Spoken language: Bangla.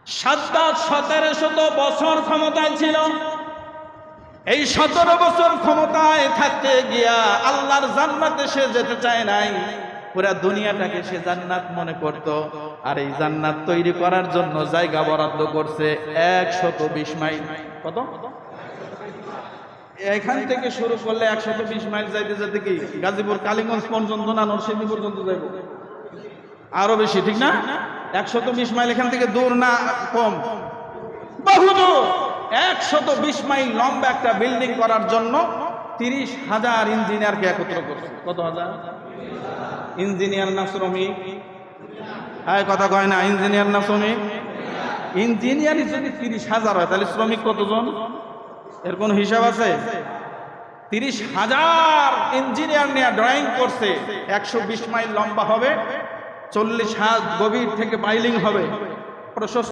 সাদ্দাত 1700 বছর ক্ষমতায় ছিল। এই 17 বছর ক্ষমতায় থাকতে গিয়া আল্লাহর জান্নাতে সে যেতে চায় নাই, পুরা দুনিয়াটাকে সে জান্নাত মনে করত। আর এই জান্নাত তৈরি করার জন্য জায়গা বরাদ্দ করছে 120 মাইল। কত? এখান থেকে শুরু করলে 120 মাইল যাইতে যেতে কি গাজীপুর কালীগঞ্জ পর্যন্ত না নরসিংদী পর্যন্ত যাইব? আরো বেশি, ঠিক না? 120 মাইল এখান থেকে দূর না কম? বহু দূর। 120 মাইল লম্বা একটা বিল্ডিং করার জন্য 30,000 ইঞ্জিনিয়ারকে একত্র করছে। কত হাজার? ইঞ্জিনিয়ার না শ্রমিক? কথা কয় না, ইঞ্জিনিয়ার না শ্রমিক? ইঞ্জিনিয়ারই যদি 30,000 হয় তাহলে শ্রমিক কতজন? এর কোন হিসাব আছে? 30,000 ইঞ্জিনিয়ার নিয়ে ড্রয়িং করছে। 120 মাইল লম্বা হবে, 40 হাত গভীর থেকে পাইলিং হবে, প্রশস্ত